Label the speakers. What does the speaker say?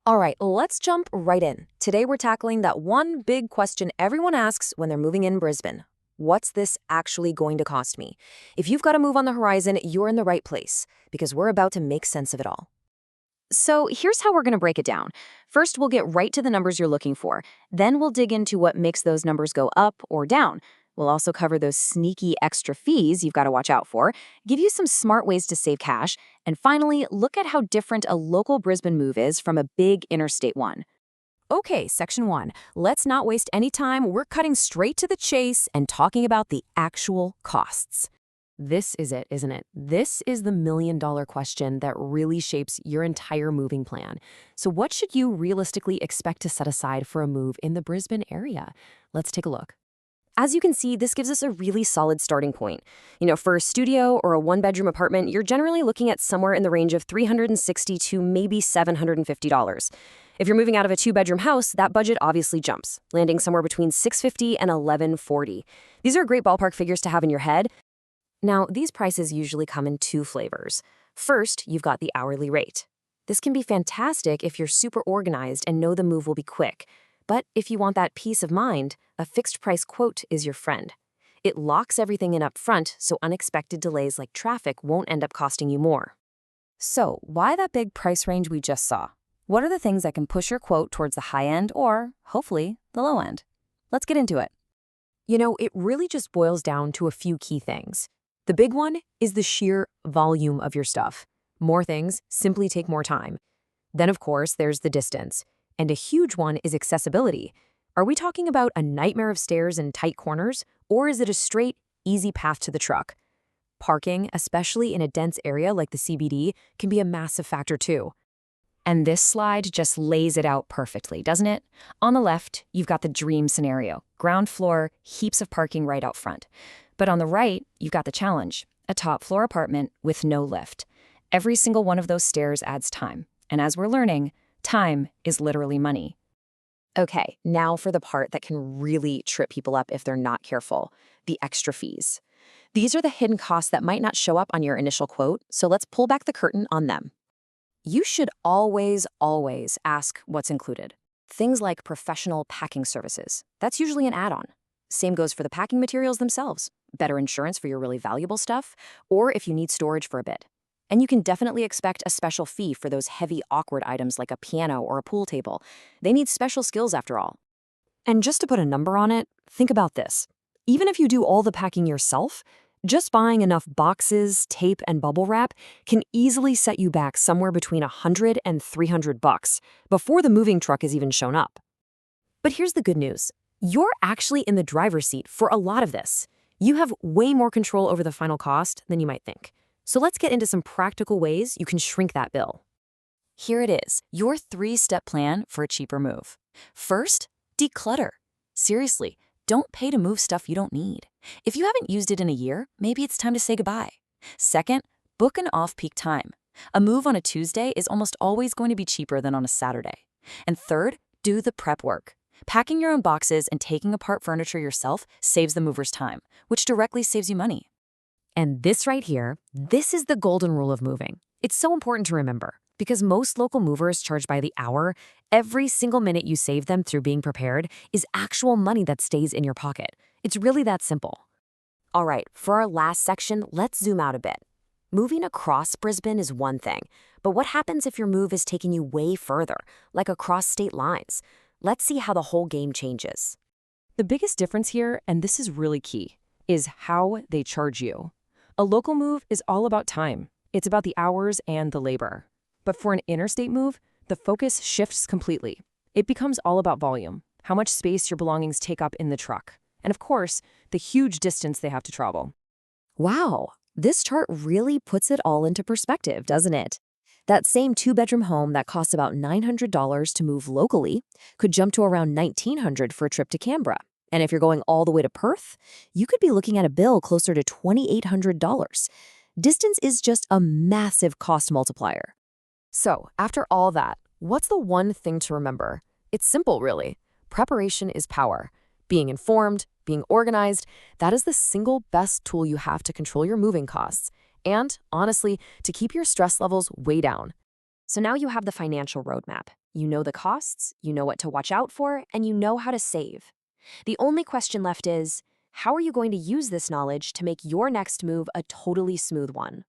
Speaker 1: All right, let's jump right in. Today we're tackling that one big question everyone asks when they're moving in Brisbane. What's this actually going to cost me? If you've got a move on the horizon, you're in the right place because we're about to make sense of it all. So here's how we're going to break it down. First, we'll get right to the numbers you're looking for. Then we'll dig into what makes those numbers go up or down. We'll also cover those sneaky extra fees you've got to watch out for, give you some smart ways to save cash, and finally, look at how different a local Brisbane move is from a big interstate one. Okay, Section 1. Let's not waste any time. We're cutting straight to the chase and talking about the actual costs. This is it, isn't it? This is the million-dollar question that really shapes your entire moving plan. So what should you realistically expect to set aside for a move in the Brisbane area? Let's take a look. As you can see, this gives us a really solid starting point. For a studio or a one-bedroom apartment, you're generally looking at somewhere in the range of $360 to maybe $750. If you're moving out of a two-bedroom house, that budget obviously jumps, landing somewhere between $650 and $1,140. These are great ballpark figures to have in your head. Now, these prices usually come in two flavors. First, you've got the hourly rate. This can be fantastic if you're super organized and know the move will be quick. But if you want that peace of mind, a fixed price quote is your friend. It locks everything in up front so unexpected delays like traffic won't end up costing you more. So, why that big price range we just saw? What are the things that can push your quote towards the high end or, hopefully, the low end? Let's get into it. It really just boils down to a few key things. The big one is the sheer volume of your stuff. More things simply take more time. Then, of course, there's the distance. And a huge one is accessibility. Are we talking about a nightmare of stairs and tight corners, or is it a straight, easy path to the truck? Parking, especially in a dense area like the CBD, can be a massive factor too. And this slide just lays it out perfectly, doesn't it? On the left, you've got the dream scenario. Ground floor, heaps of parking right out front. But on the right, you've got the challenge, a top-floor apartment with no lift. Every single one of those stairs adds time. And as we're learning, time is literally money. Okay, now for the part that can really trip people up if they're not careful, the extra fees. These are the hidden costs that might not show up on your initial quote, so let's pull back the curtain on them. You should always ask what's included. Things like professional packing services. That's usually an add-on. Same goes for the packing materials themselves. Better insurance for your really valuable stuff, or if you need storage for a bit. And you can definitely expect a special fee for those heavy, awkward items like a piano or a pool table. They need special skills after all. And just to put a number on it, think about this. Even if you do all the packing yourself, just buying enough boxes, tape, and bubble wrap can easily set you back somewhere between $100 and $300 before the moving truck has even shown up. But here's the good news. You're actually in the driver's seat for a lot of this. You have way more control over the final cost than you might think. So let's get into some practical ways you can shrink that bill. Here it is, your 3-step plan for a cheaper move. First, declutter. Seriously, don't pay to move stuff you don't need. If you haven't used it in a year, maybe it's time to say goodbye. Second, book an off-peak time. A move on a Tuesday is almost always going to be cheaper than on a Saturday. And third, do the prep work. Packing your own boxes and taking apart furniture yourself saves the mover's time, which directly saves you money. And this right here, this is the golden rule of moving. It's so important to remember because most local movers charge by the hour. Every single minute you save them through being prepared is actual money that stays in your pocket. It's really that simple. All right, for our last section, let's zoom out a bit. Moving across Brisbane is one thing, but what happens if your move is taking you way further, like across state lines? Let's see how the whole game changes. The biggest difference here, and this is really key, is how they charge you. A local move is all about time. It's about the hours and the labor. But for an interstate move, the focus shifts completely. It becomes all about volume, how much space your belongings take up in the truck, and of course, the huge distance they have to travel. Wow, this chart really puts it all into perspective, doesn't it? That same two-bedroom home that costs about $900 to move locally could jump to around $1,900 for a trip to Canberra. And if you're going all the way to Perth, you could be looking at a bill closer to $2,800. Distance is just a massive cost multiplier. So, after all that, what's the one thing to remember? It's simple, really. Preparation is power. Being informed, being organized, that is the single best tool you have to control your moving costs. And, honestly, to keep your stress levels way down. So now you have the financial roadmap. You know the costs, you know what to watch out for, and you know how to save. The only question left is, how are you going to use this knowledge to make your next move a totally smooth one?